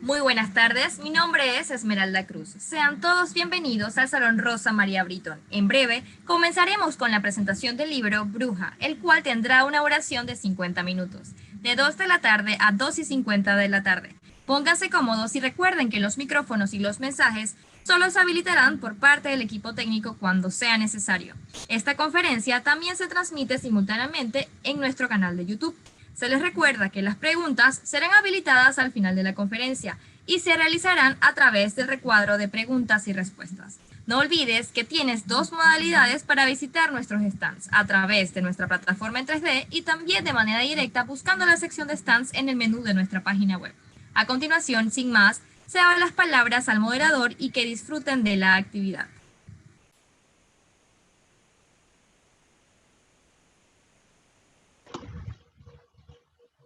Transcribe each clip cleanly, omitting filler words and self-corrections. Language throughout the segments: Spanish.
Muy buenas tardes, mi nombre es Esmeralda Cruz. Sean todos bienvenidos al Salón Rosa María Britton. En breve, comenzaremos con la presentación del libro Bruja, el cual tendrá una oración de 50 minutos, de 2 de la tarde a 2:50 de la tarde. Pónganse cómodos y recuerden que los micrófonos y los mensajes solo se habilitarán por parte del equipo técnico cuando sea necesario. Esta conferencia también se transmite simultáneamente en nuestro canal de YouTube. Se les recuerda que las preguntas serán habilitadas al final de la conferencia y se realizarán a través del recuadro de preguntas y respuestas. No olvides que tienes dos modalidades para visitar nuestros stands, a través de nuestra plataforma en 3D y también de manera directa buscando la sección de stands en el menú de nuestra página web. A continuación, sin más, se abren las palabras al moderador y que disfruten de la actividad.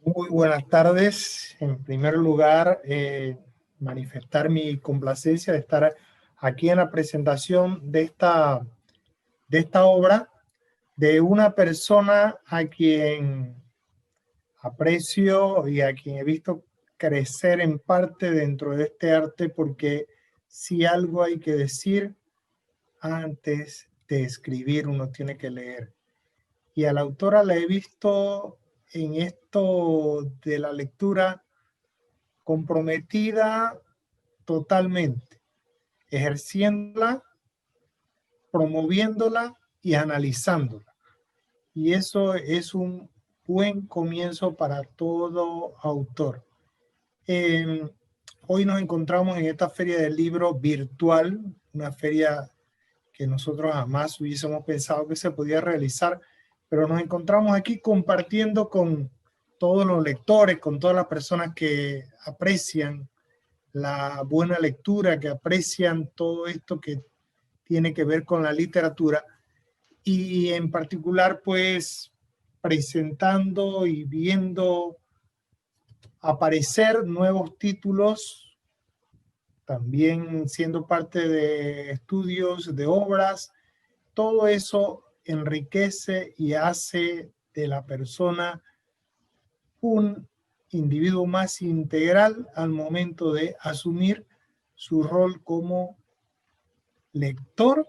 Muy buenas tardes. En primer lugar, manifestar mi complacencia de estar aquí en la presentación de esta obra de una persona a quien aprecio y a quien he visto crecer en parte dentro de este arte, porque si algo hay que decir, antes de escribir uno tiene que leer. Y a la autora la he visto en esto de la lectura comprometida totalmente, ejerciéndola, promoviéndola y analizándola. Y eso es un buen comienzo para todo autor. Hoy nos encontramos en esta feria del libro virtual, una feria que nosotros jamás hubiésemos pensado que se podía realizar, pero nos encontramos aquí compartiendo con todos los lectores, con todas las personas que aprecian la buena lectura, que aprecian todo esto que tiene que ver con la literatura, y en particular pues presentando y viendo aparecer nuevos títulos, también siendo parte de estudios, de obras. Todo eso enriquece y hace de la persona un individuo más integral al momento de asumir su rol como lector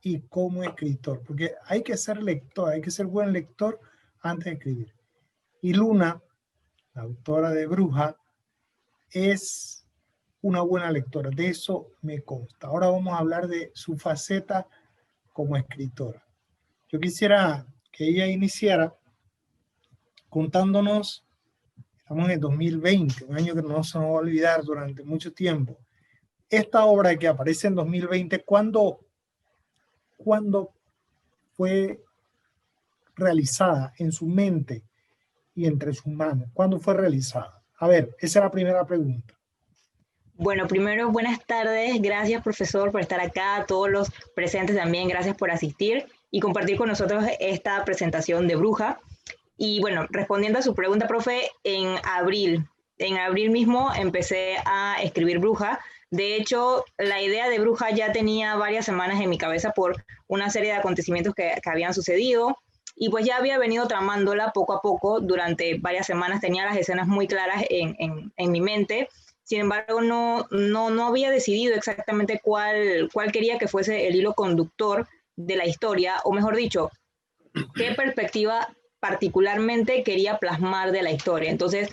y como escritor, porque hay que ser lector, hay que ser buen lector antes de escribir. Y Luna, la autora de Bruja, es una buena lectora, de eso me consta. Ahora vamos a hablar de su faceta como escritora. Yo quisiera que ella iniciara contándonos, estamos en el 2020, un año que no se nos va a olvidar durante mucho tiempo. Esta obra que aparece en 2020, ¿cuándo fue realizada en su mente y entre sus manos? ¿Cuándo fue realizada? A ver, esa es la primera pregunta. Bueno, primero, buenas tardes. Gracias, profesor, por estar acá. A todos los presentes también, gracias por asistir y compartir con nosotros esta presentación de Bruja. Y bueno, respondiendo a su pregunta, profe, en abril mismo empecé a escribir Bruja. De hecho, la idea de Bruja ya tenía varias semanas en mi cabeza por una serie de acontecimientos que habían sucedido. Y pues ya había venido tramándola poco a poco durante varias semanas. Tenía las escenas muy claras en mi mente. Sin embargo, no había decidido exactamente cuál quería que fuese el hilo conductor de la historia, o mejor dicho, qué perspectiva particularmente quería plasmar de la historia. Entonces,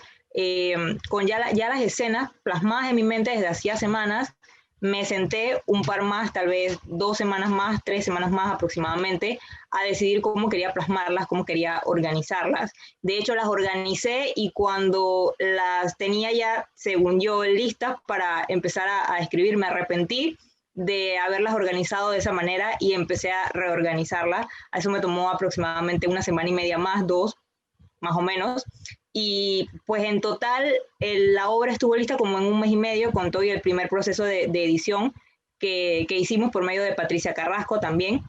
con ya las escenas plasmadas en mi mente desde hacía semanas, me senté un par más, tal vez 2 semanas más, 3 semanas más aproximadamente, a decidir cómo quería plasmarlas, cómo quería organizarlas. De hecho, las organicé y cuando las tenía ya, según yo, listas para empezar a escribir, me arrepentí de haberlas organizado de esa manera y empecé a reorganizarlas. A eso me tomó aproximadamente 1 semana y media más, 2, más o menos. Y pues en total la obra estuvo lista como en 1 mes y medio con todo y el primer proceso de edición que hicimos por medio de Patricia Carrasco también.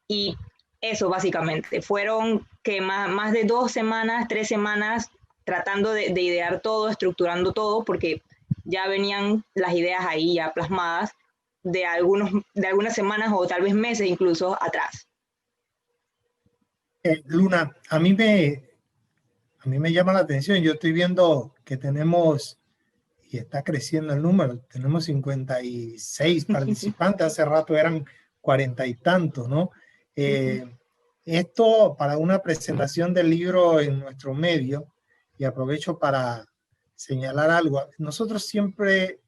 Y eso básicamente, fueron que más de 2 semanas, 3 semanas tratando de idear todo, estructurando todo, porque ya venían las ideas ahí ya plasmadas de algunas semanas o tal vez meses incluso atrás. Luna, a mí me llama la atención. Yo estoy viendo que tenemos y está creciendo el número. Tenemos 56 participantes, hace rato eran 40 y tantos, ¿no? Esto para una presentación del libro en nuestro medio, y aprovecho para señalar algo. Nosotros siempre,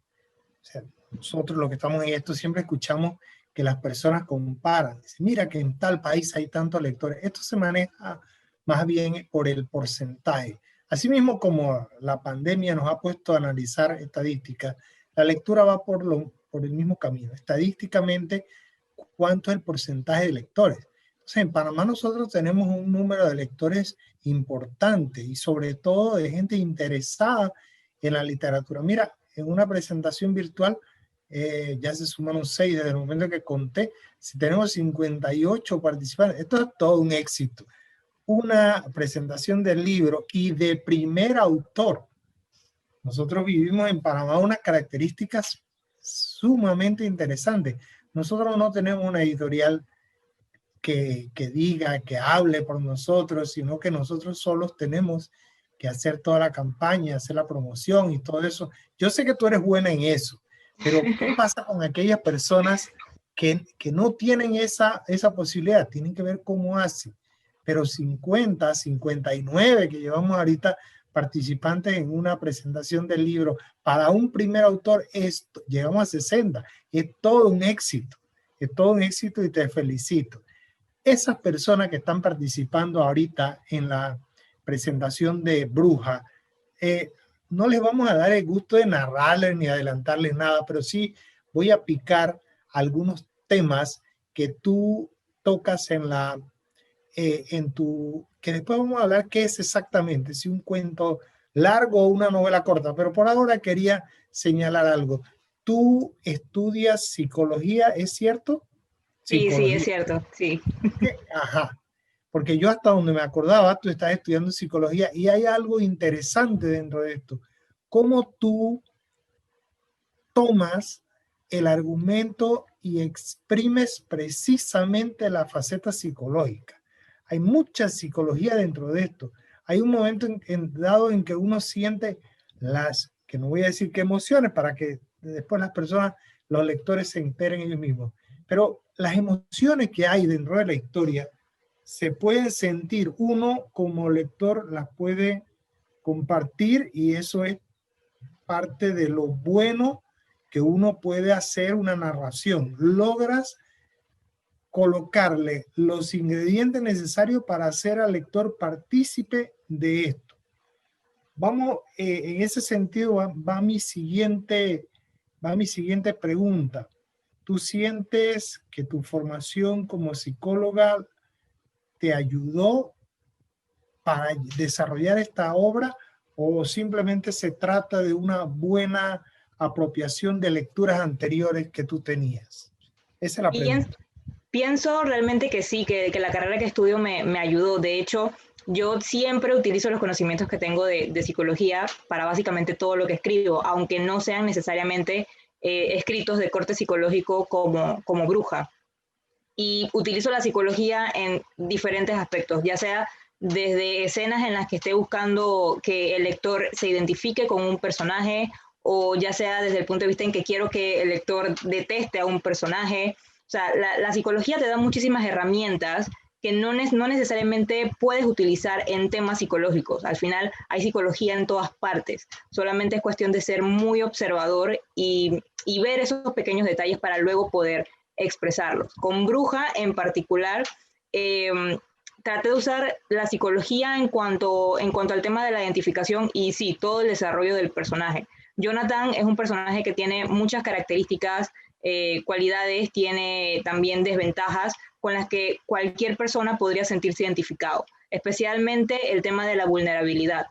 o sea, nosotros los que estamos en esto, siempre escuchamos que las personas comparan. Dicen, mira que en tal país hay tantos lectores. Esto se maneja más bien por el porcentaje. Asimismo, como la pandemia nos ha puesto a analizar estadísticas, la lectura va por el mismo camino. Estadísticamente, ¿cuánto es el porcentaje de lectores? Entonces, en Panamá nosotros tenemos un número de lectores importante y sobre todo de gente interesada en la literatura. Mira, en una presentación virtual ya se sumaron 6 desde el momento que conté. Si tenemos 58 participantes, esto es todo un éxito. Una presentación del libro y de primer autor. Nosotros vivimos en Panamá unas características sumamente interesantes. Nosotros no tenemos una editorial que diga, que hable por nosotros, sino que nosotros solos tenemos que hacer toda la campaña, hacer la promoción y todo eso. Yo sé que tú eres buena en eso, pero ¿qué pasa con aquellas personas que no tienen esa posibilidad? Tienen que ver cómo hacen. Pero 50, 59 que llevamos ahorita participantes en una presentación del libro, para un primer autor llegamos a 60. Es todo un éxito. Es todo un éxito y te felicito. Esas personas que están participando ahorita en la presentación de Bruja, no les vamos a dar el gusto de narrarles ni adelantarles nada, pero sí voy a picar algunos temas que tú tocas que después vamos a hablar qué es exactamente, si un cuento largo o una novela corta, pero por ahora quería señalar algo. Tú estudias psicología, ¿es cierto? Sí, sí, es cierto, sí. Ajá, porque yo hasta donde me acordaba, tú estás estudiando psicología y hay algo interesante dentro de esto. ¿Cómo tú tomas el argumento y exprimes precisamente la faceta psicológica? Hay mucha psicología dentro de esto. Hay un momento dado en que uno siente que no voy a decir qué emociones, para que después las personas, los lectores se enteren ellos mismos. Pero las emociones que hay dentro de la historia se pueden sentir. Uno como lector las puede compartir y eso es parte de lo bueno que uno puede hacer una narración. Logras colocarle los ingredientes necesarios para hacer al lector partícipe de esto. Vamos, en ese sentido va mi siguiente pregunta. ¿Tú sientes que tu formación como psicóloga te ayudó para desarrollar esta obra o simplemente se trata de una buena apropiación de lecturas anteriores que tú tenías? Esa es la pregunta. Pienso realmente que sí, que la carrera que estudio me ayudó. De hecho, yo siempre utilizo los conocimientos que tengo de psicología para básicamente todo lo que escribo, aunque no sean necesariamente escritos de corte psicológico como Bruja. Y utilizo la psicología en diferentes aspectos, ya sea desde escenas en las que esté buscando que el lector se identifique con un personaje, o ya sea desde el punto de vista en que quiero que el lector deteste a un personaje. O sea, la psicología te da muchísimas herramientas que no necesariamente puedes utilizar en temas psicológicos. Al final hay psicología en todas partes. Solamente es cuestión de ser muy observador y ver esos pequeños detalles para luego poder expresarlos. Con Bruja en particular, traté de usar la psicología en cuanto al tema de la identificación y sí, todo el desarrollo del personaje. Jonathan es un personaje que tiene muchas características, cualidades, tiene también desventajas con las que cualquier persona podría sentirse identificado, especialmente el tema de la vulnerabilidad.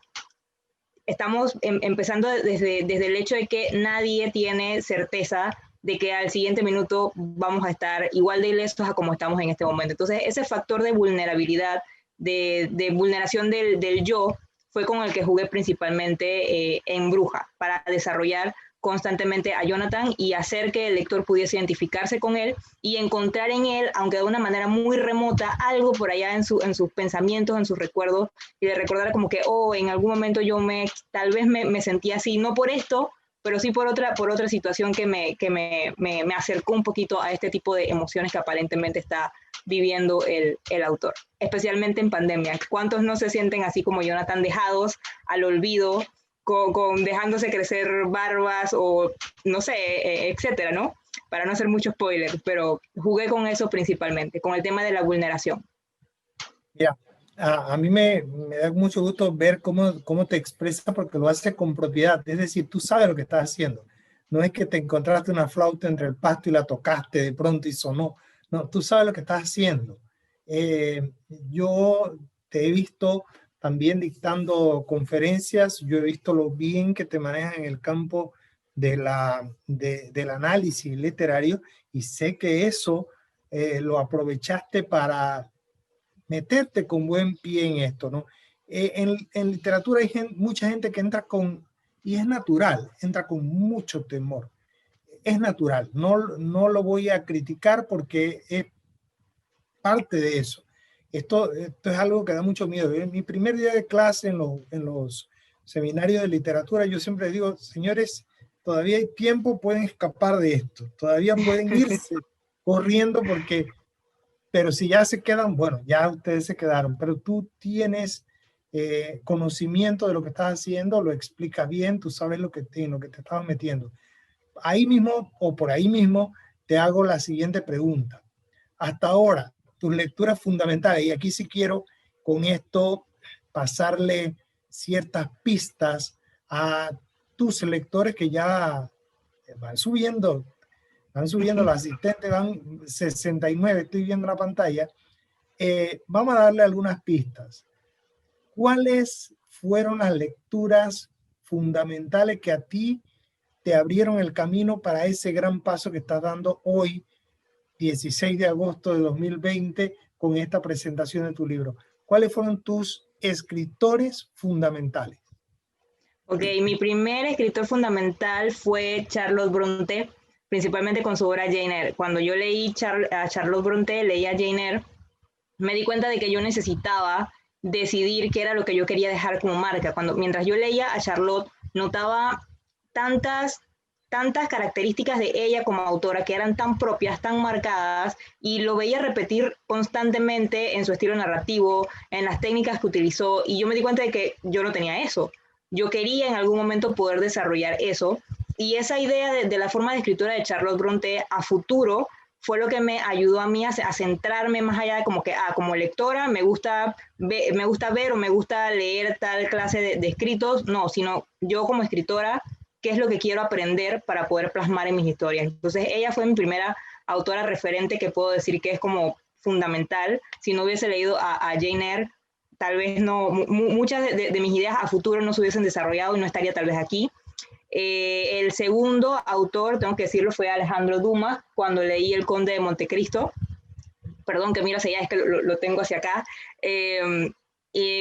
Estamos empezando desde el hecho de que nadie tiene certeza de que al siguiente minuto vamos a estar igual de ilesos a como estamos en este momento. Entonces, ese factor de vulnerabilidad, de vulneración del yo, fue con el que jugué principalmente en Bruja, para desarrollar constantemente a Jonathan y hacer que el lector pudiese identificarse con él y encontrar en él, aunque de una manera muy remota, algo por allá en sus pensamientos, en sus recuerdos, y de recordar como que, en algún momento tal vez me sentí así, no por esto, pero sí por otra situación que me acercó un poquito a este tipo de emociones que aparentemente está viviendo el autor, especialmente en pandemia. ¿Cuántos no se sienten así como Jonathan, dejados al olvido, dejándose crecer barbas o no sé, etcétera, ¿no? Para no hacer mucho spoiler, pero jugué con eso principalmente, con el tema de la vulneración. Mira, a mí me da mucho gusto ver cómo te expresa porque lo hace con propiedad. Es decir, tú sabes lo que estás haciendo. No es que te encontraste una flauta entre el pasto y la tocaste de pronto y sonó. No, tú sabes lo que estás haciendo. Yo te he visto también dictando conferencias. Yo he visto lo bien que te manejas en el campo del análisis literario y sé que eso lo aprovechaste para meterte con buen pie en esto, ¿no? En literatura hay mucha gente que entra y es natural, entra con mucho temor. Es natural, no lo voy a criticar porque es parte de eso. Esto es algo que da mucho miedo. En mi primer día de clase en los seminarios de literatura, yo siempre digo, señores, todavía hay tiempo, pueden escapar de esto, todavía pueden irse corriendo pero si ya se quedan, bueno, ya ustedes se quedaron, pero tú tienes conocimiento de lo que estás haciendo, lo explicas bien, tú sabes lo que te estabas metiendo. Ahí mismo o por ahí mismo te hago la siguiente pregunta. Hasta ahora, tus lecturas fundamentales, y aquí sí quiero con esto pasarle ciertas pistas a tus lectores que ya van subiendo los asistentes, van 69, estoy viendo la pantalla. Vamos a darle algunas pistas. ¿Cuáles fueron las lecturas fundamentales que a ti te abrieron el camino para ese gran paso que estás dando hoy, 16 de agosto de 2020, con esta presentación de tu libro? ¿Cuáles fueron tus escritores fundamentales? Ok, mi primer escritor fundamental fue Charlotte Brontë, principalmente con su obra Jane Eyre. Cuando yo leí a Charlotte Brontë, leí a Jane Eyre, me di cuenta de que yo necesitaba decidir qué era lo que yo quería dejar como marca. Mientras yo leía a Charlotte, notaba tantas características de ella como autora que eran tan propias, tan marcadas, y lo veía repetir constantemente en su estilo narrativo, en las técnicas que utilizó, y yo me di cuenta de que yo no tenía eso. Yo quería en algún momento poder desarrollar eso, y esa idea de la forma de escritura de Charlotte Brontë a futuro fue lo que me ayudó a mí a centrarme más allá de como que, como lectora me gusta ver o me gusta leer tal clase de escritos, no, sino yo como escritora, qué es lo que quiero aprender para poder plasmar en mis historias. Entonces ella fue mi primera autora referente que puedo decir que es como fundamental. Si no hubiese leído a Jane Eyre, tal vez no, muchas de mis ideas a futuro no se hubiesen desarrollado y no estaría tal vez aquí. El segundo autor, tengo que decirlo, fue Alejandro Dumas, cuando leí El Conde de Montecristo. Perdón que miro hacia allá, es que lo tengo hacia acá.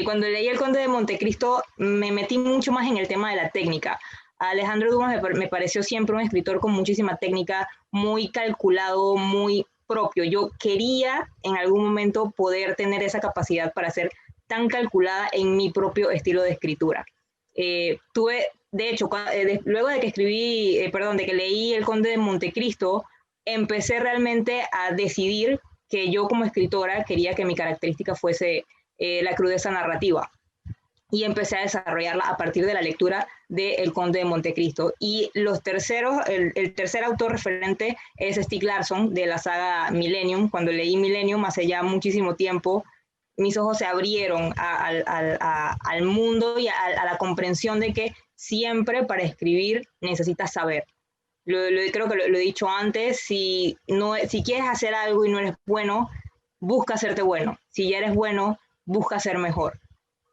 Cuando leí El Conde de Montecristo me metí mucho más en el tema de la técnica. Alejandro Dumas me pareció siempre un escritor con muchísima técnica, muy calculado, muy propio. Yo quería en algún momento poder tener esa capacidad para ser tan calculada en mi propio estilo de escritura. De hecho, luego de que de que leí El Conde de Montecristo, empecé realmente a decidir que yo como escritora quería que mi característica fuese la crudeza narrativa. Y empecé a desarrollarla a partir de la lectura de El Conde de Montecristo. Y el tercer autor referente es Stieg Larsson, de la saga Millennium. Cuando leí Millennium hace ya muchísimo tiempo, mis ojos se abrieron al mundo y a la comprensión de que siempre para escribir necesitas saber. Creo que lo he dicho antes, si quieres hacer algo y no eres bueno, busca hacerte bueno. Si ya eres bueno, busca ser mejor.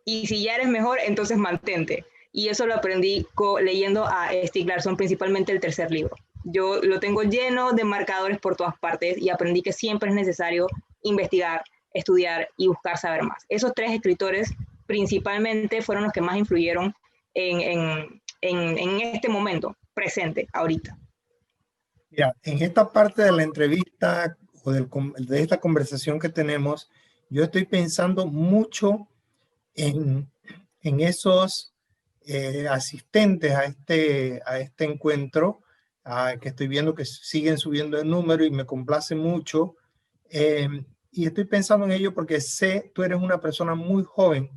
Y si ya eres mejor, entonces mantente. Y eso lo aprendí leyendo a Stieg Larsson, principalmente el tercer libro. Yo lo tengo lleno de marcadores por todas partes y aprendí que siempre es necesario investigar, estudiar y buscar saber más. Esos tres escritores principalmente fueron los que más influyeron en este momento presente, ahorita. Mira, en esta parte de la entrevista o de esta conversación que tenemos, yo estoy pensando mucho en esos asistentes a este encuentro, que estoy viendo que siguen subiendo el número y me complace mucho. Y estoy pensando en ello porque sé, tú eres una persona muy joven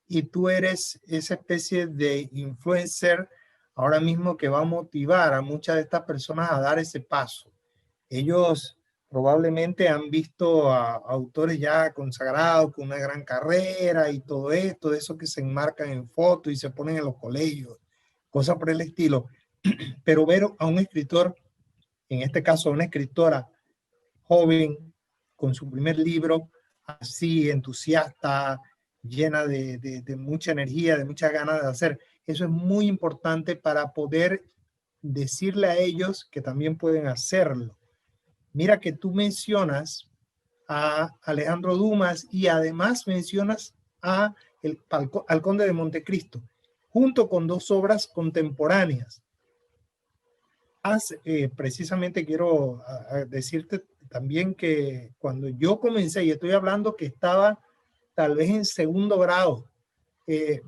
y tú eres esa especie de influencer ahora mismo que va a motivar a muchas de estas personas a dar ese paso. Ellos probablemente han visto a autores ya consagrados con una gran carrera y todo esto, de esos que se enmarcan en fotos y se ponen en los colegios, cosas por el estilo. Pero ver a un escritor, en este caso a una escritora joven, con su primer libro, así entusiasta, llena de mucha energía, de muchas ganas de hacer, eso es muy importante para poder decirle a ellos que también pueden hacerlo. Mira que tú mencionas a Alejandro Dumas y además mencionas al Conde de Montecristo, junto con dos obras contemporáneas. Precisamente quiero decirte también que cuando yo comencé, y estoy hablando que estaba tal vez en segundo grado,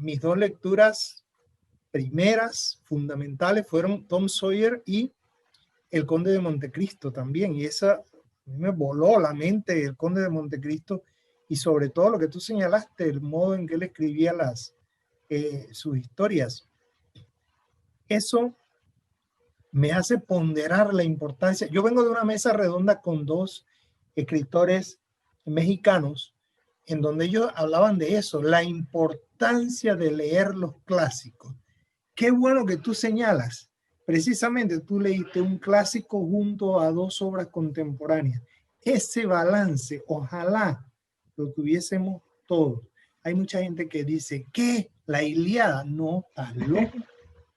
mis dos lecturas primeras, fundamentales, fueron Tom Sawyer y El Conde de Montecristo también, y esa me voló la mente, El Conde de Montecristo, y sobre todo lo que tú señalaste, el modo en que él escribía sus historias. Eso me hace ponderar la importancia. Yo vengo de una mesa redonda con dos escritores mexicanos, en donde ellos hablaban de eso, la importancia de leer los clásicos. Qué bueno que tú señalas. Precisamente tú leíste un clásico junto a dos obras contemporáneas. Ese balance, ojalá lo tuviésemos todos. Hay mucha gente que dice, ¿qué? ¿La Ilíada? No, estás loco.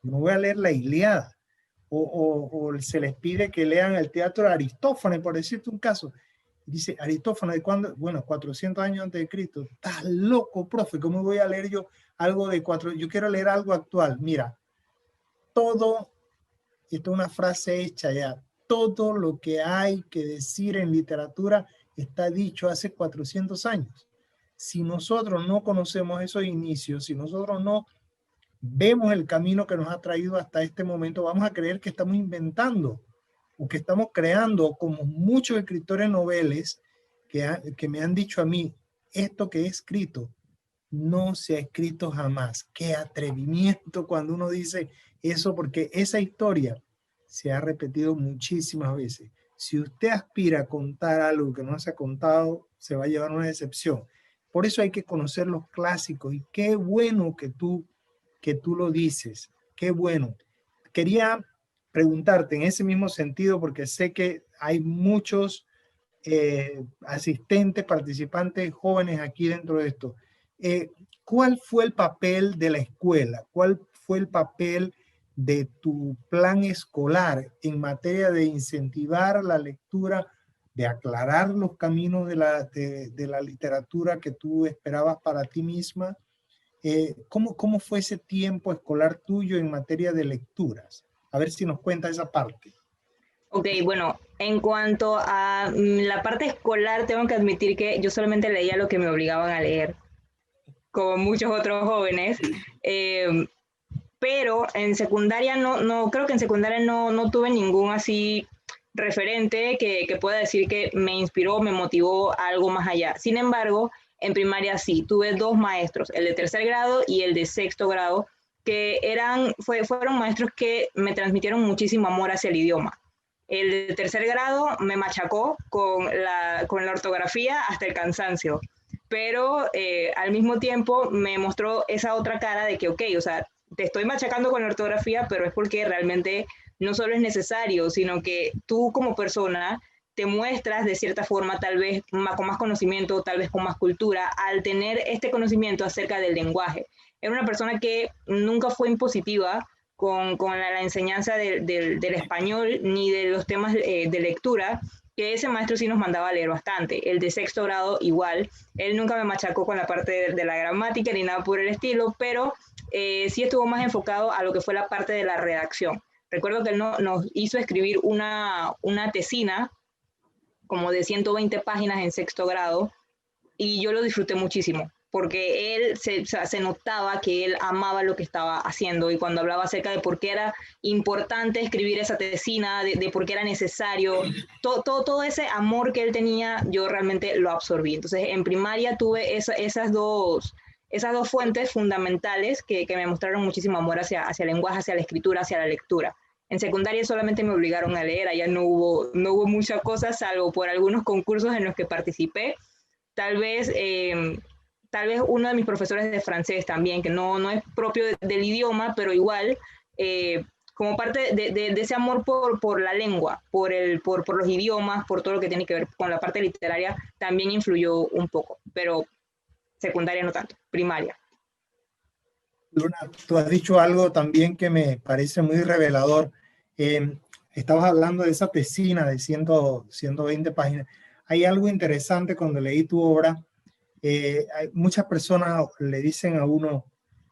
No voy a leer la Ilíada. O se les pide que lean el teatro de Aristófanes, por decirte un caso. Dice, Aristófanes, ¿de cuándo? Bueno, 400 años antes de Cristo. Estás loco, profe. ¿Cómo voy a leer yo algo de 400? Yo quiero leer algo actual. Mira, todo, esto es una frase hecha ya, todo lo que hay que decir en literatura está dicho hace 400 años. Si nosotros no conocemos esos inicios, si nosotros no vemos el camino que nos ha traído hasta este momento, vamos a creer que estamos inventando o que estamos creando, como muchos escritores noveles que me han dicho a mí, esto que he escrito no se ha escrito jamás. Qué atrevimiento cuando uno dice eso, porque esa historia se ha repetido muchísimas veces. Si usted aspira a contar algo que no se ha contado, se va a llevar una decepción. Por eso hay que conocer los clásicos, y qué bueno que tú lo dices. Qué bueno. Quería preguntarte en ese mismo sentido, porque sé que hay muchos asistentes, participantes jóvenes aquí dentro de esto. ¿Cuál fue el papel de la escuela? ¿Cuál fue el papel de tu plan escolar en materia de incentivar la lectura, de aclarar los caminos de la literatura que tú esperabas para ti misma? ¿Cómo fue ese tiempo escolar tuyo en materia de lecturas? A ver si nos cuenta esa parte. Ok, bueno, en cuanto a la parte escolar, tengo que admitir que yo solamente leía lo que me obligaban a leer, como muchos otros jóvenes, pero en secundaria no creo que en secundaria no tuve ningún así referente que pueda decir que me inspiró, me motivó a algo más allá. Sin embargo, en primaria sí, tuve dos maestros, el de tercer grado y el de sexto grado, que fueron maestros que me transmitieron muchísimo amor hacia el idioma. El de tercer grado me machacó con la ortografía hasta el cansancio, pero al mismo tiempo me mostró esa otra cara de que, ok, o sea, te estoy machacando con la ortografía, pero es porque realmente no solo es necesario, sino que tú como persona te muestras de cierta forma, tal vez con más conocimiento, tal vez con más cultura, al tener este conocimiento acerca del lenguaje. Era una persona que nunca fue impositiva con la enseñanza del español ni de los temas de lectura, que ese maestro sí nos mandaba a leer bastante. El de sexto grado igual, él nunca me machacó con la parte de la gramática ni nada por el estilo, pero sí estuvo más enfocado a lo que fue la parte de la redacción. Recuerdo que él nos hizo escribir una tesina como de 120 páginas en sexto grado, y yo lo disfruté muchísimo. porque él se notaba que él amaba lo que estaba haciendo, y cuando hablaba acerca de por qué era importante escribir esa tesina, de por qué era necesario, todo ese amor que él tenía, yo realmente lo absorbí. Entonces, en primaria tuve esas dos fuentes fundamentales que me mostraron muchísimo amor hacia el lenguaje, hacia la escritura, hacia la lectura. En secundaria solamente me obligaron a leer, allá no hubo muchas cosas, salvo por algunos concursos en los que participé. Tal vez uno de mis profesores de francés también, que no es propio del idioma, pero igual, como parte de ese amor por la lengua, por los idiomas, por todo lo que tiene que ver con la parte literaria, también influyó un poco, pero secundaria no tanto, primaria. Luna, tú has dicho algo también que me parece muy revelador. Estabas hablando de esa tesina de 120 páginas. Hay algo interesante cuando leí tu obra. Hay muchas personas le dicen a uno,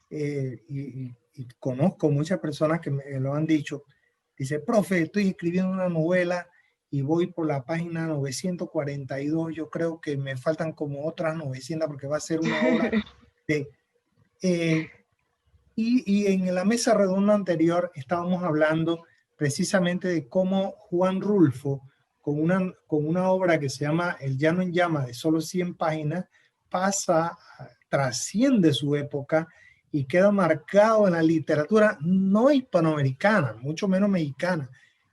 y conozco muchas personas que me lo han dicho, dice, profe, estoy escribiendo una novela y voy por la página 942, yo creo que me faltan como otras 900 porque va a ser una obra de... y en la mesa redonda anterior estábamos hablando precisamente de cómo Juan Rulfo, con una obra que se llama El Llano en Llama, de solo 100 páginas, trasciende su época y queda marcado en la literatura no hispanoamericana, mucho menos mexicana,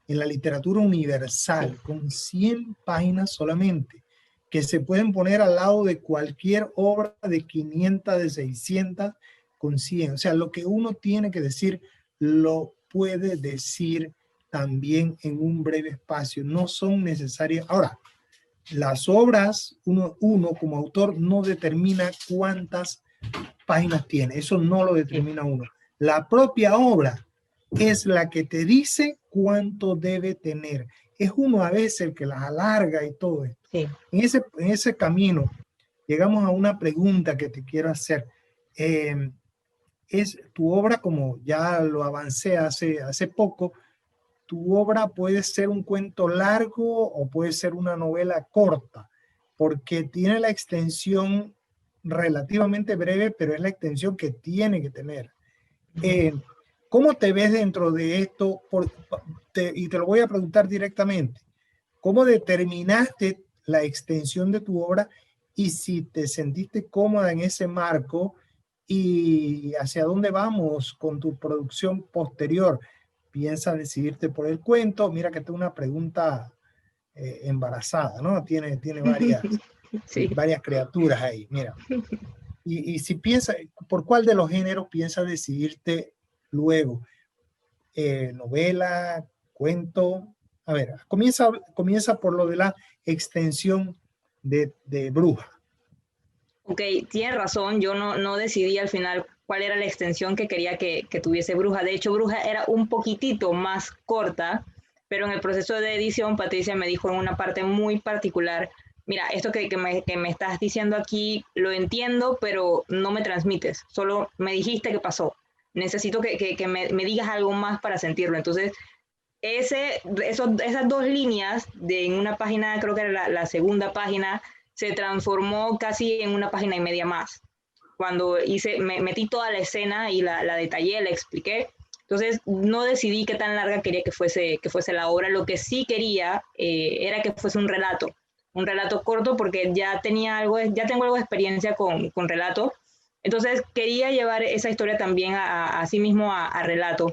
en la literatura universal, con 100 páginas solamente, que se pueden poner al lado de cualquier obra de 500, de 600, con 100. O sea, lo que uno tiene que decir, lo puede decir también en un breve espacio. No son necesarias. Ahora, las obras, uno como autor no determina cuántas páginas tiene. Eso no lo determina uno. La propia obra es la que te dice cuánto debe tener. Es uno a veces el que las alarga y todo esto. Sí. En ese camino llegamos a una pregunta que te quiero hacer. Es tu obra, como ya lo avancé hace poco, tu obra puede ser un cuento largo o puede ser una novela corta, porque tiene la extensión relativamente breve, pero es la extensión que tiene que tener. ¿Cómo te ves dentro de esto? Y te lo voy a preguntar directamente. ¿Cómo determinaste la extensión de tu obra y si te sentiste cómoda en ese marco y hacia dónde vamos con tu producción posterior? ¿Piensas decidirte por el cuento? Mira que tengo una pregunta embarazada, ¿no? Tiene Sí. varias criaturas ahí, mira. Y si piensas, ¿por cuál de los géneros piensas decidirte luego? ¿Novela, cuento? A ver, comienza por lo de la extensión de Bruja. Ok, tienes razón, yo no decidí al final cuál era la extensión que quería que tuviese Bruja. De hecho, Bruja era un poquitito más corta, pero en el proceso de edición, Patricia me dijo en una parte muy particular, mira, esto que me estás diciendo aquí lo entiendo, pero no me transmites, solo me dijiste que pasó. Necesito que me digas algo más para sentirlo. Entonces, esas dos líneas en una página, creo que era la segunda página, se transformó casi en una página y media más. Cuando metí toda la escena y la detallé, la expliqué. Entonces no decidí qué tan larga quería que fuese la obra. Lo que sí quería era que fuese un relato corto, porque ya tengo algo de experiencia con relato. Entonces quería llevar esa historia también a sí mismo a relato.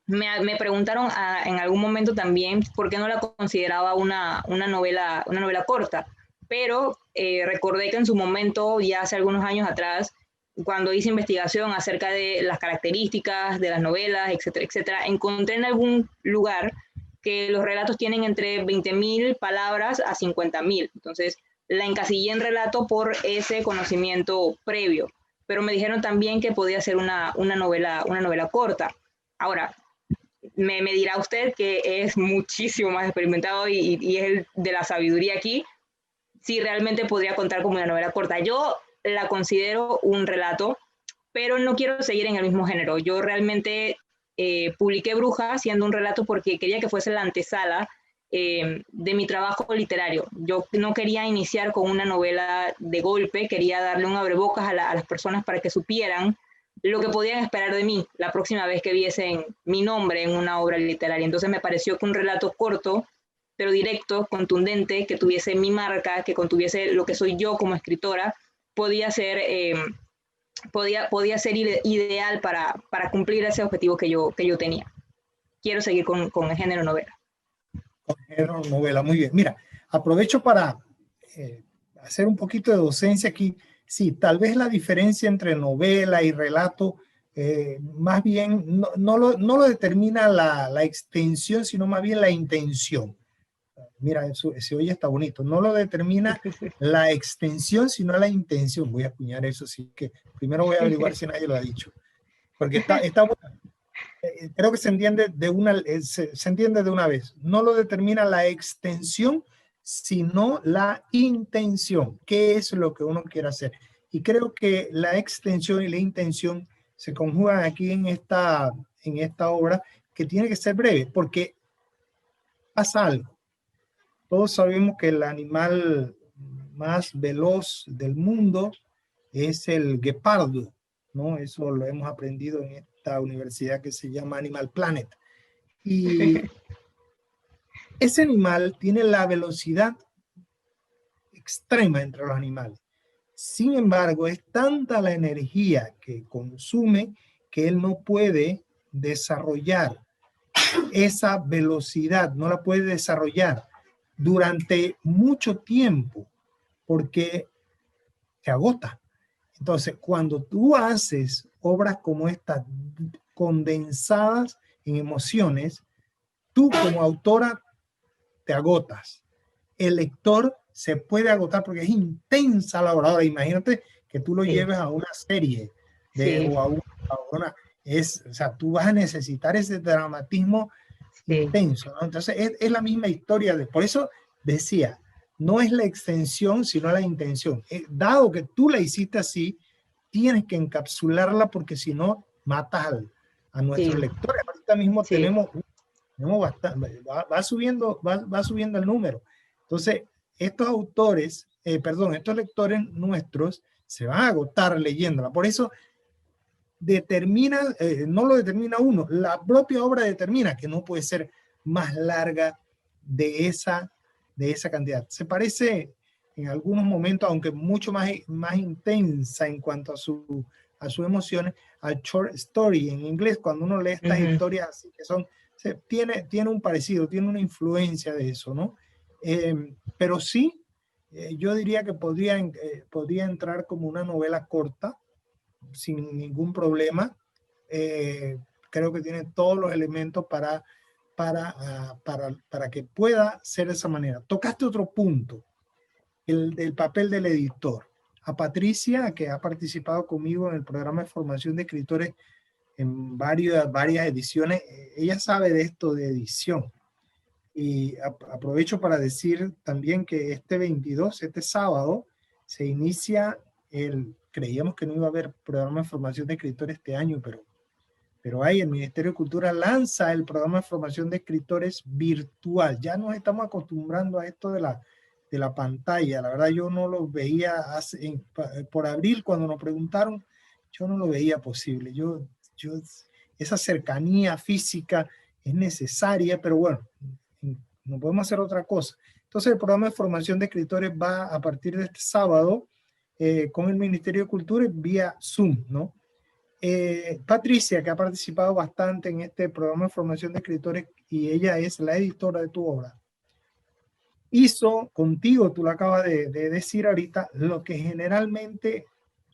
Me preguntaron en algún momento también por qué no la consideraba una novela corta, pero recordé que en su momento, ya hace algunos años atrás, cuando hice investigación acerca de las características de las novelas, etcétera, etcétera, encontré en algún lugar que los relatos tienen entre 20.000 palabras a 50.000. Entonces, la encasillé en relato por ese conocimiento previo, pero me dijeron también que podía ser una novela corta. Ahora, me dirá usted que es muchísimo más experimentado y es el de la sabiduría aquí, si realmente podría contar como una novela corta. Yo la considero un relato, pero no quiero seguir en el mismo género. Yo realmente publiqué Bruja siendo un relato porque quería que fuese la antesala de mi trabajo literario. Yo no quería iniciar con una novela de golpe, quería darle un abrebocas a las personas para que supieran lo que podían esperar de mí la próxima vez que viesen mi nombre en una obra literaria. Entonces me pareció que un relato corto, pero directo, contundente, que tuviese mi marca, que contuviese lo que soy yo como escritora, podía ser ideal para cumplir ese objetivo que yo tenía. Quiero seguir con el género novela. Con género novela, muy bien. Mira, aprovecho para hacer un poquito de docencia aquí. Sí, tal vez la diferencia entre novela y relato, más bien no lo determina la extensión, sino más bien la intención. Mira, eso se oye, está bonito. No lo determina la extensión, sino la intención. Voy a acuñar eso, sí que primero voy a averiguar si nadie lo ha dicho. Porque está bueno. Creo que se entiende se entiende de una vez. No lo determina la extensión, sino la intención. ¿Qué es lo que uno quiere hacer? Y creo que la extensión y la intención se conjugan aquí en esta obra, que tiene que ser breve, porque pasa algo. Todos sabemos que el animal más veloz del mundo es el guepardo, ¿no? Eso lo hemos aprendido en esta universidad que se llama Animal Planet. Y ese animal tiene la velocidad extrema entre los animales. Sin embargo, es tanta la energía que consume que él no puede desarrollar esa velocidad, no la puede desarrollar durante mucho tiempo porque se agota. Entonces, cuando tú haces obras como estas, condensadas en emociones, tú como autora te agotas. El lector se puede agotar porque es intensa la obra. Ahora, imagínate que tú lo lleves a una serie o a una... o sea, tú vas a necesitar ese dramatismo intenso, ¿no? Entonces, es la misma historia. Por eso decía, no es la extensión, sino la intención. Dado que tú la hiciste así, tienes que encapsularla porque si no, matas a nuestros lectores. Ahorita mismo tenemos bastante, va subiendo el número. Entonces, estos autores, estos lectores nuestros se van a agotar leyéndola. Por eso no lo determina uno, la propia obra determina que no puede ser más larga de esa cantidad. Se parece en algunos momentos, aunque mucho más intensa en cuanto a sus emociones, al short story en inglés, cuando uno lee estas historias así que son, tiene un parecido, tiene una influencia de eso, ¿no? Pero sí, yo diría que podría entrar como una novela corta, sin ningún problema. Creo que tiene todos los elementos para que pueda ser de esa manera. Tocaste otro punto, el del papel del editor. A Patricia, que ha participado conmigo en el programa de formación de escritores en varias ediciones, ella sabe de esto de edición. Y aprovecho para decir también que este sábado, se inicia creíamos que no iba a haber programa de formación de escritores este año, pero el Ministerio de Cultura lanza el programa de formación de escritores virtual. Ya nos estamos acostumbrando a esto de la pantalla. La verdad, yo no lo veía por abril, cuando nos preguntaron, yo no lo veía posible. Esa cercanía física es necesaria, pero bueno, no podemos hacer otra cosa. Entonces, el programa de formación de escritores va a partir de este sábado con el Ministerio de Cultura vía Zoom, ¿no? Patricia, que ha participado bastante en este programa de formación de escritores y ella es la editora de tu obra, hizo contigo, tú lo acabas de decir ahorita, lo que generalmente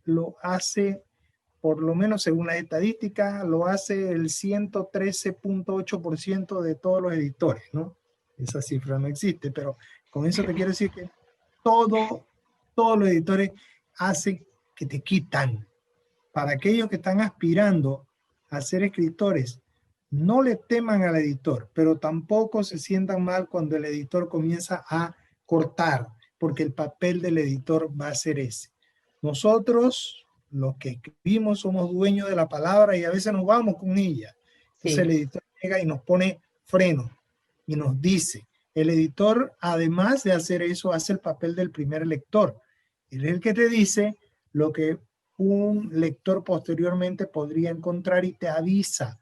lo hace, por lo menos según las estadísticas, lo hace el 113.8% de todos los editores, ¿no? Esa cifra no existe, pero con eso te quiero decir que todos los editores hacen que te quitan. Para aquellos que están aspirando a ser escritores, no le teman al editor, pero tampoco se sientan mal cuando el editor comienza a cortar, porque el papel del editor va a ser ese. Nosotros, los que escribimos, somos dueños de la palabra y a veces nos vamos con ella. Entonces el editor llega y nos pone freno y nos dice, El editor, además de hacer eso, hace el papel del primer lector. Él es el que te dice lo que un lector posteriormente podría encontrar y te avisa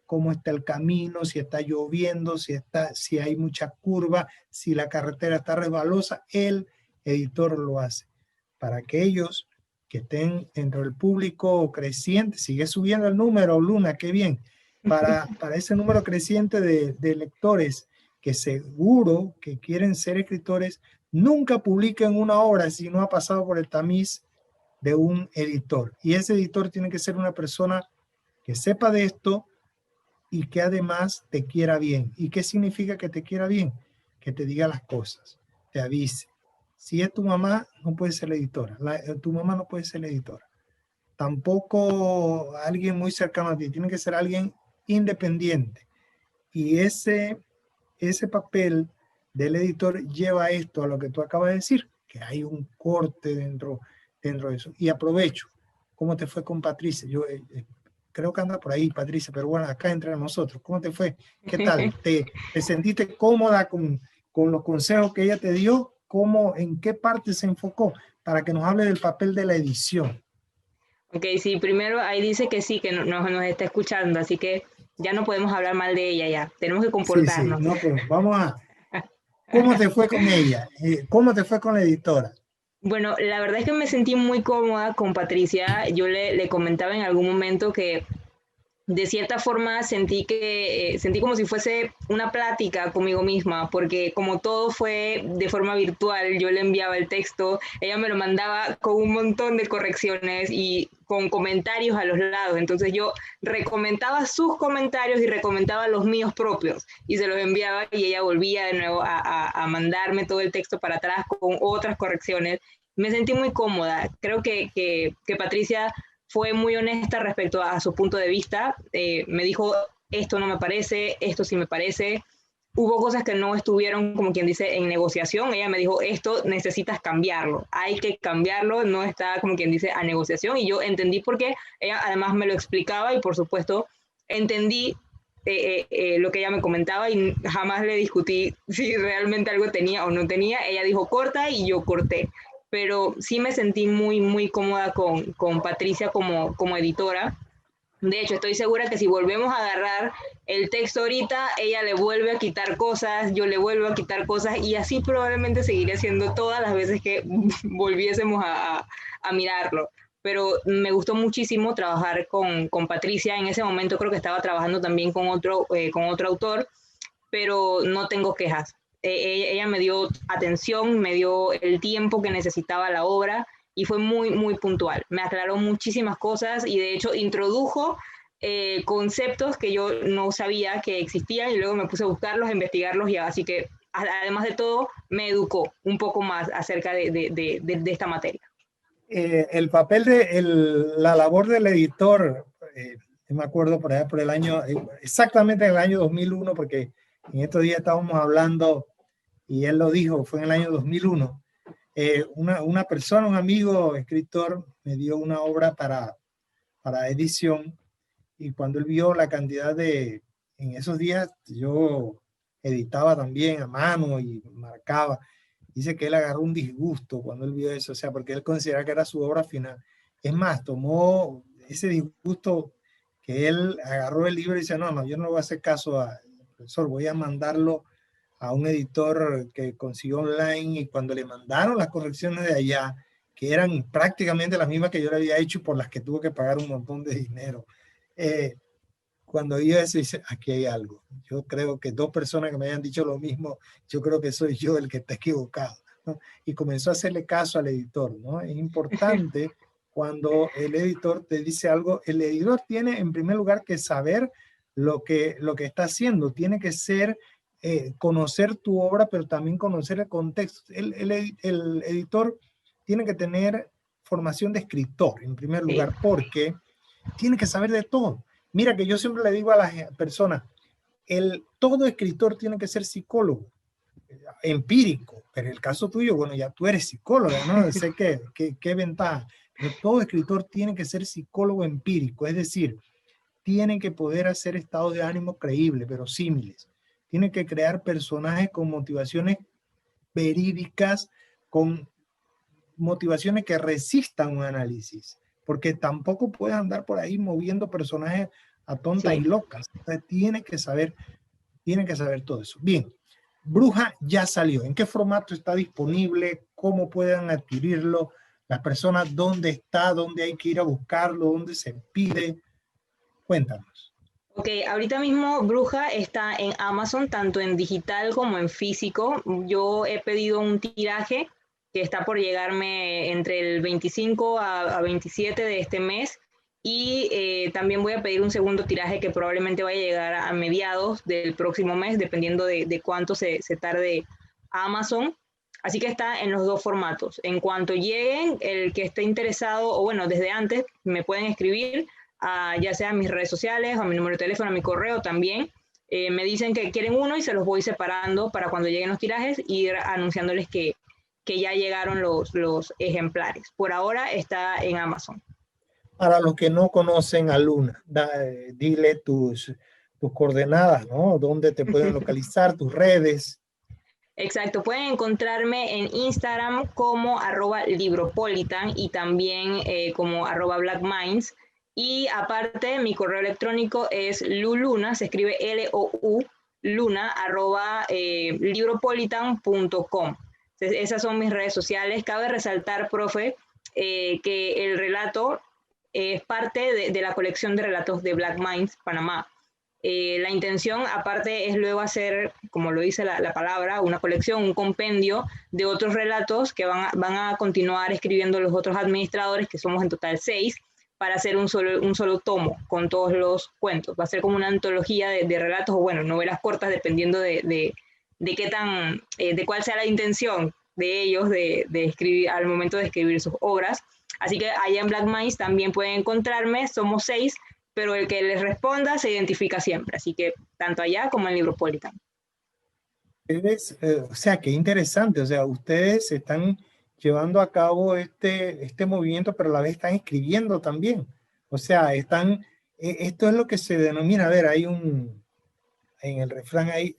cómo está el camino, si está lloviendo, si hay mucha curva, si la carretera está resbalosa. El editor lo hace. Para aquellos que estén dentro del público creciente, sigue subiendo el número, Luna, qué bien. Para ese número creciente de lectores que seguro que quieren ser escritores, nunca publiquen una obra si no ha pasado por el tamiz de un editor. Y ese editor tiene que ser una persona que sepa de esto y que además te quiera bien. ¿Y qué significa que te quiera bien? Que te diga las cosas, te avise. Si es tu mamá, no puede ser la editora. Tu mamá no puede ser la editora. Tampoco alguien muy cercano a ti. Tiene que ser alguien independiente. Y ese papel del editor lleva esto a lo que tú acabas de decir, que hay un corte dentro de eso. Y aprovecho, ¿cómo te fue con Patricia? Yo creo que anda por ahí, Patricia, pero bueno, acá entre nosotros, ¿cómo te fue? ¿Qué tal? ¿Te sentiste cómoda con los consejos que ella te dio? ¿En qué parte se enfocó? Para que nos hable del papel de la edición. Ok, sí, primero ahí dice que sí, que nos está escuchando, así que ya no podemos hablar mal de ella ya, tenemos que Sí, comportarnos. no, pues vamos a... ¿Cómo te fue con ella? ¿Cómo te fue con la editora? Bueno, la verdad es que me sentí muy cómoda con Patricia. Yo le comentaba en algún momento que de cierta forma sentí como si fuese una plática conmigo misma, porque como todo fue de forma virtual, yo le enviaba el texto, ella me lo mandaba con un montón de correcciones y con comentarios a los lados, entonces yo recomendaba sus comentarios y recomendaba los míos propios y se los enviaba y ella volvía de nuevo a mandarme todo el texto para atrás con otras correcciones. Me sentí muy cómoda, creo que Patricia fue muy honesta respecto a su punto de vista. Me dijo, esto no me parece, esto sí me parece. Hubo cosas que no estuvieron, como quien dice, en negociación. Ella me dijo, esto necesitas cambiarlo, hay que cambiarlo, no está, como quien dice, a negociación. Y yo entendí por qué. Ella además me lo explicaba y, por supuesto, entendí lo que ella me comentaba y jamás le discutí si realmente algo tenía o no tenía. Ella dijo, corta y yo corté. Pero sí me sentí muy, muy cómoda con Patricia como editora. De hecho, estoy segura que si volvemos a agarrar el texto ahorita, ella le vuelve a quitar cosas, yo le vuelvo a quitar cosas y así probablemente seguiría haciendo todas las veces que volviésemos a mirarlo. Pero me gustó muchísimo trabajar con Patricia. En ese momento creo que estaba trabajando también con otro autor, pero no tengo quejas. Ella me dio atención, me dio el tiempo que necesitaba la obra y fue muy, muy puntual. Me aclaró muchísimas cosas y de hecho introdujo conceptos que yo no sabía que existían y luego me puse a buscarlos, a investigarlos y así que además de todo me educó un poco más acerca de esta materia. El papel la labor del editor, me acuerdo por allá por el año, exactamente en el año 2001, porque en estos días estábamos hablando y él lo dijo, fue en el año 2001. Una persona, un amigo escritor, me dio una obra para edición y cuando él vio la cantidad en esos días yo editaba también a mano y marcaba. Dice que él agarró un disgusto cuando él vio eso, o sea, porque él consideraba que era su obra final. Es más, tomó ese disgusto que él agarró el libro y dice, no, no, yo no le voy a hacer caso al profesor, voy a mandarlo a un editor que consiguió online y cuando le mandaron las correcciones de allá, que eran prácticamente las mismas que yo le había hecho y por las que tuvo que pagar un montón de dinero. Cuando yo eso dice, aquí hay algo. Yo creo que dos personas que me hayan dicho lo mismo, yo creo que soy yo el que está equivocado, ¿no? Y comenzó a hacerle caso al editor, ¿no? Es importante cuando el editor te dice algo, el editor tiene en primer lugar que saber lo que está haciendo, tiene que ser, conocer tu obra, pero también conocer el contexto. El editor tiene que tener formación de escritor, en primer lugar, porque tiene que saber de todo. Mira que yo siempre le digo a las personas, todo escritor tiene que ser psicólogo, empírico, pero en el caso tuyo, bueno, ya tú eres psicóloga, ¿no? Sé qué ventaja, pero todo escritor tiene que ser psicólogo empírico, es decir, tiene que poder hacer estados de ánimo creíbles, verosímiles, tiene que crear personajes con motivaciones verídicas, con motivaciones que resistan un análisis, porque tampoco puedes andar por ahí moviendo personajes a tontas y locas. Entonces, tiene que saber todo eso. Bien, Bruja ya salió. ¿En qué formato está disponible? ¿Cómo pueden adquirirlo? Las personas, ¿dónde está? ¿Dónde hay que ir a buscarlo? ¿Dónde se pide? Cuéntanos. Ok, ahorita mismo Bruja está en Amazon, tanto en digital como en físico. Yo he pedido un tiraje que está por llegarme entre el 25 a 27 de este mes, y también voy a pedir un segundo tiraje que probablemente vaya a llegar a mediados del próximo mes, dependiendo de cuánto se tarde Amazon. Así que está en los dos formatos. En cuanto lleguen, el que esté interesado, o bueno, desde antes, me pueden escribir, ya sea a mis redes sociales, a mi número de teléfono, a mi correo también. Me dicen que quieren uno y se los voy separando para cuando lleguen los tirajes, ir anunciándoles que ya llegaron los ejemplares. Por ahora está en Amazon. Para los que no conocen a Luna, dile tus coordenadas, ¿no? ¿Dónde te pueden localizar, tus redes? Exacto, pueden encontrarme en Instagram como @libropolitan y también como @blackminds. Y aparte, mi correo electrónico es luluna, se escribe LOU, luna, @libropolitan.com. Esas son mis redes sociales. Cabe resaltar, profe, que el relato es parte de la colección de relatos de Black Minds Panamá. La intención, aparte, es luego hacer, como lo dice la palabra, una colección, un compendio de otros relatos que van a continuar escribiendo los otros administradores, que somos en total 6, para hacer un solo tomo con todos los cuentos. Va a ser como una antología de relatos, o bueno, novelas cortas, dependiendo de qué tan, de cuál sea la intención de ellos de escribir al momento de escribir sus obras. Así que allá en Black Minds también pueden encontrarme, somos 6, pero el que les responda se identifica siempre. Así que tanto allá como en Libropolitan. O sea, qué interesante. O sea, ustedes están llevando a cabo este movimiento, pero a la vez están escribiendo también. O sea, esto es lo que se denomina, a ver, en el refrán hay,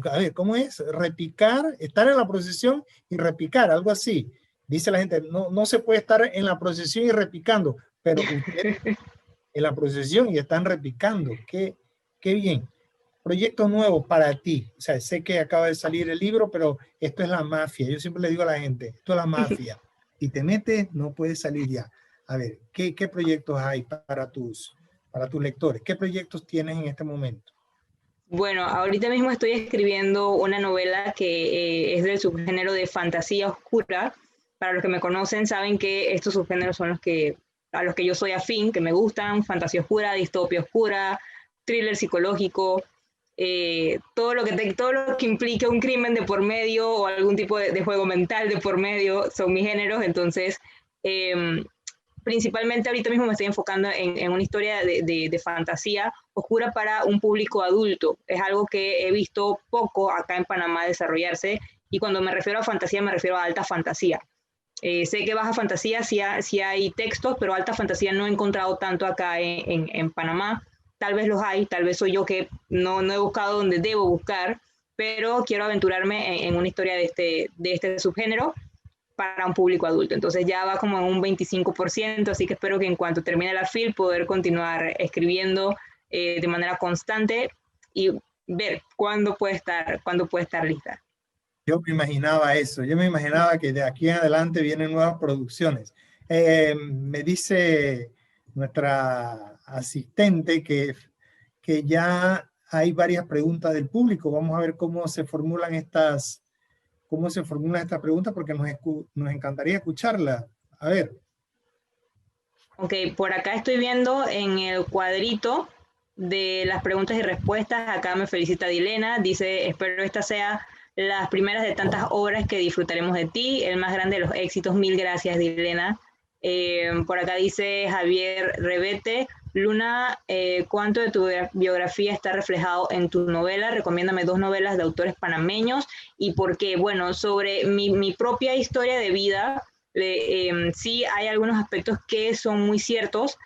a ver, ¿cómo es? Repicar, estar en la procesión y repicar, algo así. Dice la gente, no se puede estar en la procesión y repicando, pero ustedes en la procesión y están repicando. Qué bien. Proyectos nuevos para ti. O sea, sé que acaba de salir el libro, pero esto es la mafia. Yo siempre le digo a la gente, esto es la mafia. Si te metes, no puedes salir ya. A ver, ¿qué proyectos hay para tus lectores? ¿Qué proyectos tienes en este momento? Bueno, ahorita mismo estoy escribiendo una novela que es del subgénero de fantasía oscura. Para los que me conocen saben que estos subgéneros son a los que yo soy afín, que me gustan: fantasía oscura, distopia oscura, thriller psicológico, todo lo que implique un crimen de por medio o algún tipo de juego mental de por medio son mis géneros. Entonces, principalmente ahorita mismo me estoy enfocando en una historia de fantasía oscura para un público adulto. Es algo que he visto poco acá en Panamá desarrollarse, y cuando me refiero a fantasía me refiero a alta fantasía. Sé que baja fantasía sí hay textos, pero alta fantasía no he encontrado tanto acá en Panamá. Tal vez los hay, tal vez soy yo que no he buscado donde debo buscar, pero quiero aventurarme en una historia de este subgénero para un público adulto. Entonces ya va como en un 25%, así que espero que en cuanto termine la FIL poder continuar escribiendo de manera constante y ver cuándo puede estar lista. Yo me imaginaba eso, yo me imaginaba que de aquí en adelante vienen nuevas producciones. Me dice nuestra asistente que ya hay varias preguntas del público. Vamos a ver cómo se formulan estas preguntas, porque nos encantaría escucharlas. A ver. Ok, por acá estoy viendo en el cuadrito de las preguntas y respuestas. Acá me felicita Dilena, dice: espero esta sea las primeras de tantas obras que disfrutaremos de ti, el más grande de los éxitos. Mil gracias, Dilena. Por acá dice Javier Rebete: Luna, ¿cuánto de tu biografía está reflejado en tu novela? Recomiéndame 2 novelas de autores panameños y por qué. Bueno, sobre mi propia historia de vida, sí hay algunos aspectos que son muy ciertos.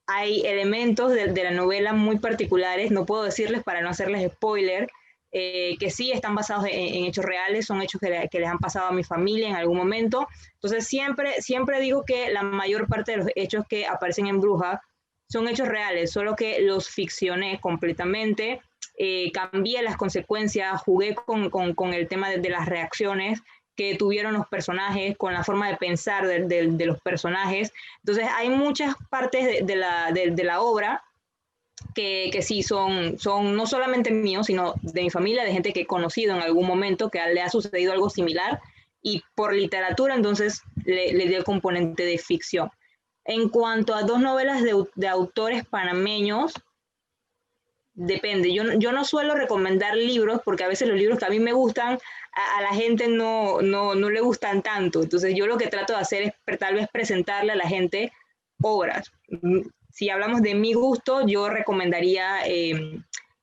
hay elementos de la novela muy particulares, no puedo decirles para no hacerles spoiler, que sí están basados en hechos reales, son hechos que les han pasado a mi familia en algún momento. Entonces siempre digo que la mayor parte de los hechos que aparecen en Bruja son hechos reales, solo que los ficcioné completamente, cambié las consecuencias, jugué con el tema de las reacciones que tuvieron los personajes, con la forma de pensar de los personajes. Entonces hay muchas partes de la obra que sí son no solamente míos, sino de mi familia, de gente que he conocido en algún momento que le ha sucedido algo similar, y por literatura entonces le dio el componente de ficción. En cuanto a dos novelas de autores panameños, depende. Yo no suelo recomendar libros porque a veces los libros que a mí me gustan a la gente no le gustan tanto. Entonces yo lo que trato de hacer es tal vez presentarle a la gente obras. Si hablamos de mi gusto, yo recomendaría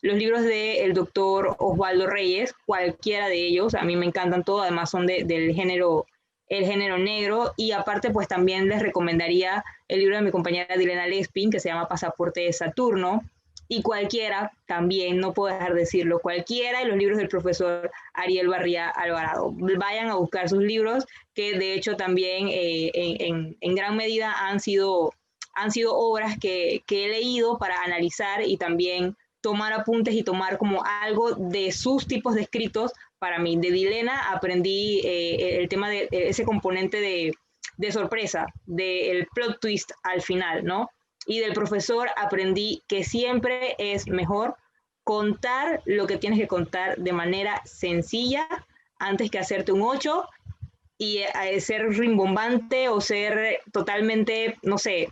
los libros del doctor Osvaldo Reyes, cualquiera de ellos. A mí me encantan todos, además son del género, el género negro. Y aparte, pues también les recomendaría el libro de mi compañera Dilena Lespin, que se llama Pasaporte de Saturno. Y cualquiera, también, no puedo dejar de decirlo, cualquiera de los libros del profesor Ariel Barría Alvarado. Vayan a buscar sus libros, que de hecho también en gran medida han sido obras que he leído para analizar y también tomar apuntes y tomar como algo de sus tipos de escritos para mí. De Dilena aprendí el tema de ese componente de sorpresa, del plot twist al final, ¿no? Y del profesor aprendí que siempre es mejor contar lo que tienes que contar de manera sencilla antes que hacerte un 8 y ser rimbombante o ser totalmente, no sé,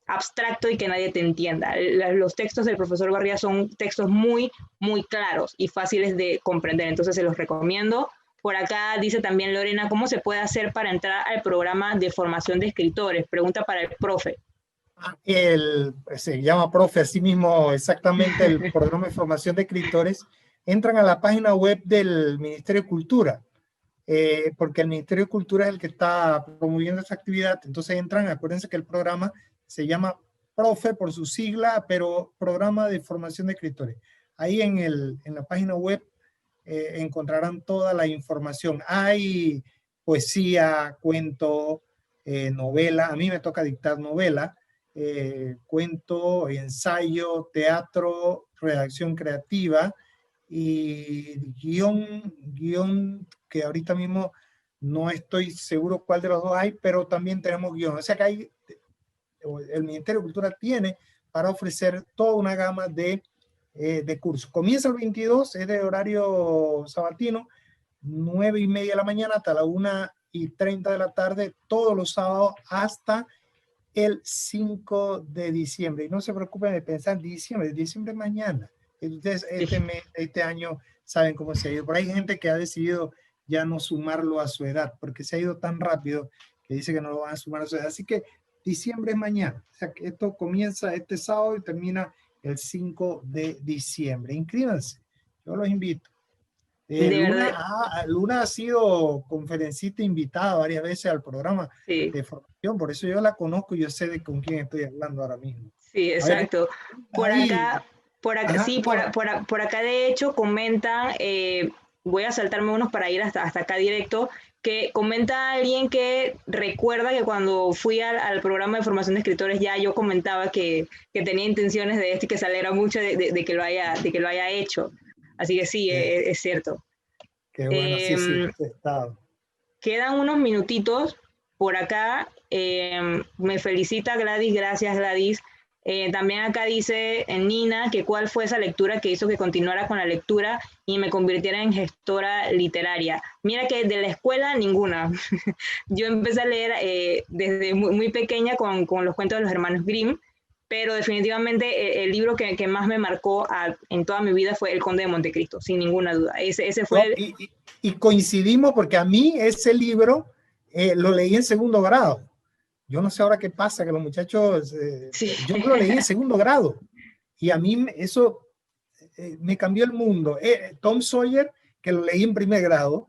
abstracto y que nadie te entienda. Los textos del profesor Barría son textos muy, muy claros y fáciles de comprender, entonces se los recomiendo. Por acá dice también Lorena, ¿cómo se puede hacer para entrar al programa de formación de escritores? Pregunta para el profe. Se llama profe, así mismo exactamente el programa de formación de escritores. Entran a la página web del Ministerio de Cultura, porque el Ministerio de Cultura es el que está promoviendo esta actividad. Entonces entran, acuérdense que el programa se llama profe por su sigla, pero programa de formación de escritores. Ahí en la página web encontrarán toda la información. Hay poesía, cuento, novela. A mí me toca dictar novela. Cuento, ensayo, teatro, redacción creativa y guión que ahorita mismo no estoy seguro cuál de los dos hay, pero también tenemos guión. O sea que el Ministerio de Cultura tiene para ofrecer toda una gama de cursos. Comienza el 22, es de horario sabatino, 9:30 de la mañana hasta la 1:30 de la tarde, todos los sábados hasta el 5 de diciembre. Y no se preocupen de pensar en diciembre es mañana. Ustedes este año saben cómo se ha ido. Por ahí hay gente que ha decidido ya no sumarlo a su edad, porque se ha ido tan rápido que dice que no lo van a sumar a su edad. Así que diciembre es mañana. O sea que esto comienza este sábado y termina el 5 de diciembre. Inscríbanse. Yo los invito. Luna ha sido conferencista invitada varias veces al programa de formación, por eso yo la conozco y yo sé de con quién estoy hablando ahora mismo. Sí, exacto. Por acá de hecho comentan, voy a saltarme unos para ir hasta acá directo, que comenta alguien que recuerda que cuando fui al programa de formación de escritores ya yo comentaba que tenía intenciones de esto y que se alegra mucho de que lo haya hecho. Así que sí, es cierto. Qué bueno, sí, estado. Quedan unos minutitos por acá. Me felicita Gladys, gracias Gladys. También acá dice Nina que cuál fue esa lectura que hizo que continuara con la lectura y me convirtiera en gestora literaria. Mira que de la escuela ninguna. Yo empecé a leer desde muy pequeña con los cuentos de los hermanos Grimm, pero definitivamente el libro que más me marcó en toda mi vida fue El Conde de Montecristo, sin ninguna duda. Ese fue y coincidimos porque a mí ese libro lo leí en segundo grado. Yo no sé ahora qué pasa, que los muchachos, yo lo leí en segundo grado y a mí eso me cambió el mundo. Tom Sawyer, que lo leí en primer grado,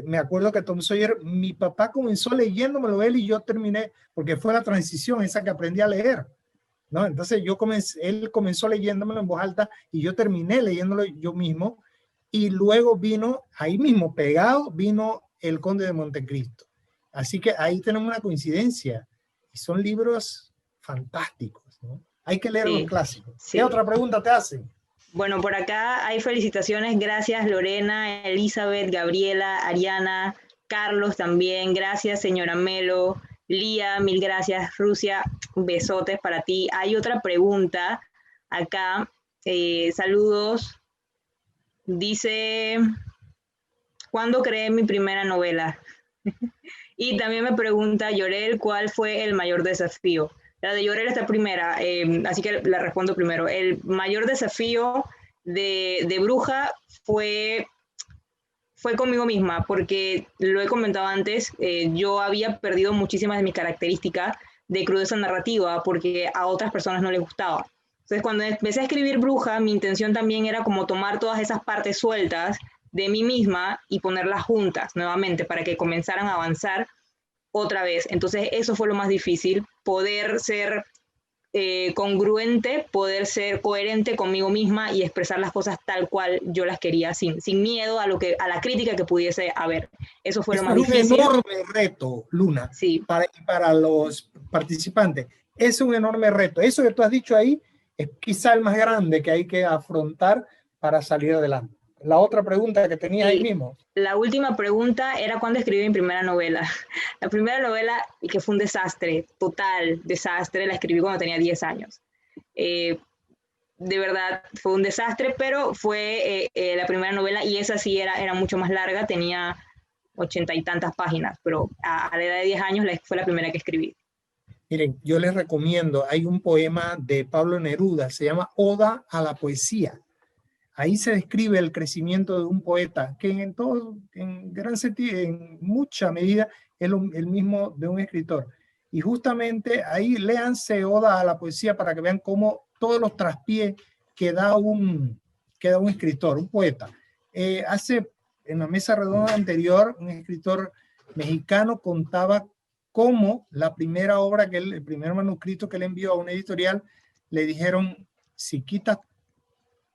me acuerdo que Tom Sawyer, mi papá comenzó leyéndomelo él y yo terminé, porque fue la transición esa que aprendí a leer. ¿no? Entonces él comenzó leyéndomelo en voz alta y yo terminé leyéndolo yo mismo, y luego vino, ahí mismo pegado, vino El Conde de Montecristo. Así que ahí tenemos una coincidencia, y son libros fantásticos, ¿no? Hay que leer los clásicos. Sí. ¿Qué otra pregunta te hacen? Bueno, por acá hay felicitaciones, gracias Lorena, Elizabeth, Gabriela, Ariana, Carlos también, gracias señora Melo, Lía, mil gracias, Rusia, besotes para ti. Hay otra pregunta acá, saludos, dice, ¿cuándo creé mi primera novela? Y también me pregunta Llorel, ¿cuál fue el mayor desafío? La de Llorel está primera, así que la respondo primero. El mayor desafío de Bruja fue conmigo misma, porque lo he comentado antes, yo había perdido muchísimas de mis características de crudeza narrativa, porque a otras personas no les gustaba. Entonces, cuando empecé a escribir Bruja, mi intención también era como tomar todas esas partes sueltas de mí misma y ponerlas juntas nuevamente para que comenzaran a avanzar otra vez. Entonces eso fue lo más difícil, poder ser congruente, poder ser coherente conmigo misma y expresar las cosas tal cual yo las quería, sin miedo a la crítica que pudiese haber. Eso fue lo más difícil. Es un enorme reto, Luna, sí. para los participantes. Es un enorme reto. Eso que tú has dicho ahí es quizá el más grande que hay que afrontar para salir adelante. La otra pregunta que tenías ahí mismo. La última pregunta era cuándo escribí mi primera novela. La primera novela, que fue un desastre, total desastre, la escribí cuando tenía 10 años. De verdad, fue un desastre, pero fue la primera novela, y esa sí era mucho más larga, tenía 80 y tantas páginas, pero a la edad de 10 años fue la primera que escribí. Miren, yo les recomiendo, hay un poema de Pablo Neruda, se llama Oda a la Poesía. Ahí se describe el crecimiento de un poeta que en gran sentido, en mucha medida, es el mismo de un escritor. Y justamente ahí léanse Oda a la Poesía para que vean cómo todos los traspiés que da un escritor, un poeta. En la mesa redonda anterior, un escritor mexicano contaba cómo la primera obra, el primer manuscrito que le envió a una editorial, le dijeron, si quitas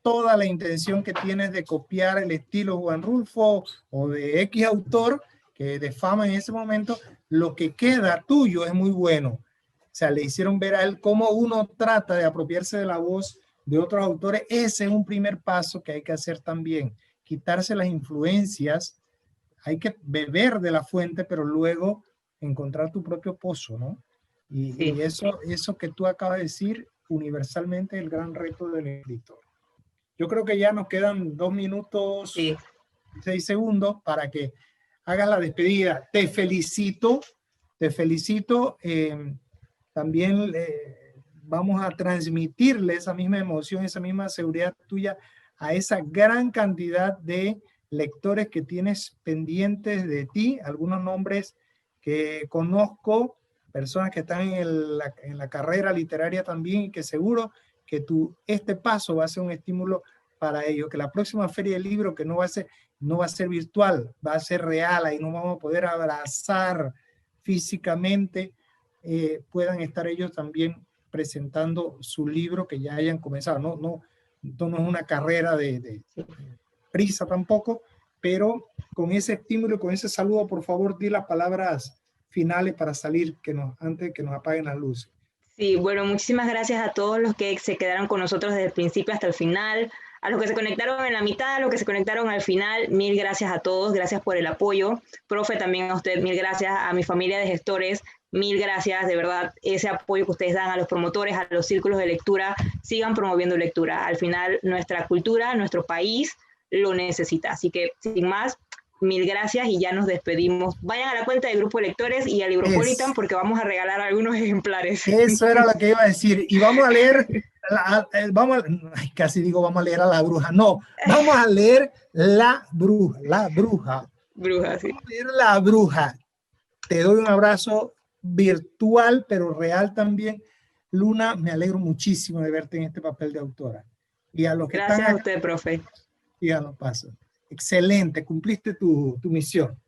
toda la intención que tienes de copiar el estilo Juan Rulfo o de X autor, que de fama en ese momento, lo que queda tuyo es muy bueno. O sea, le hicieron ver a él cómo uno trata de apropiarse de la voz de otros autores. Ese es un primer paso que hay que hacer también. Quitarse las influencias, hay que beber de la fuente, pero luego encontrar tu propio pozo, ¿no? Y eso que tú acabas de decir, universalmente es el gran reto del escritor. Yo creo que ya nos quedan 2 minutos, 6 segundos para que hagas la despedida. Te felicito. También vamos a transmitirle esa misma emoción, esa misma seguridad tuya a esa gran cantidad de lectores que tienes pendientes de ti. Algunos nombres que conozco, personas que están en la carrera literaria también, y que seguro que este paso va a ser un estímulo para ellos, que la próxima feria del libro, que no va a ser virtual, va a ser real, ahí nos vamos a poder abrazar físicamente, puedan estar ellos también presentando su libro que ya hayan comenzado. No es una carrera de prisa tampoco, pero con ese estímulo y con ese saludo, por favor, di las palabras finales para salir, antes que nos apaguen las luces. Sí, bueno, muchísimas gracias a todos los que se quedaron con nosotros desde el principio hasta el final, a los que se conectaron en la mitad, a los que se conectaron al final, mil gracias a todos, gracias por el apoyo. Profe, también a usted, mil gracias, a mi familia de gestores, mil gracias, de verdad, ese apoyo que ustedes dan a los promotores, a los círculos de lectura, sigan promoviendo lectura. Al final, nuestra cultura, nuestro país lo necesita. Así que, sin más, mil gracias y ya nos despedimos. Vayan a la cuenta de Grupo Lectores y a Libropolitan porque vamos a regalar algunos ejemplares. Eso era lo que iba a decir. Y vamos a leer, casi digo vamos a leer a la bruja. No, vamos a leer La Bruja. Bruja, sí. Vamos a leer La Bruja. Te doy un abrazo virtual, pero real también. Luna, me alegro muchísimo de verte en este papel de autora. Y a los que gracias están a usted, profe. Ya lo paso. Excelente, cumpliste tu misión.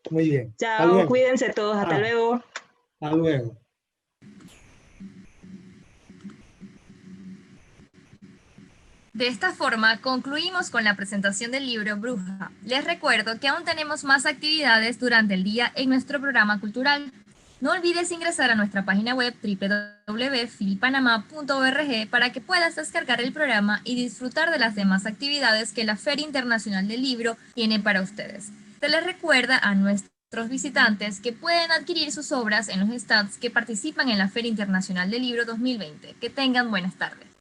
Muy bien. Chao, cuídense todos, hasta luego. Hasta luego. De esta forma, concluimos con la presentación del libro Bruja. Les recuerdo que aún tenemos más actividades durante el día en nuestro programa cultural. No olvides ingresar a nuestra página web www.filipanama.org para que puedas descargar el programa y disfrutar de las demás actividades que la Feria Internacional del Libro tiene para ustedes. Se les recuerda a nuestros visitantes que pueden adquirir sus obras en los stands que participan en la Feria Internacional del Libro 2020. Que tengan buenas tardes.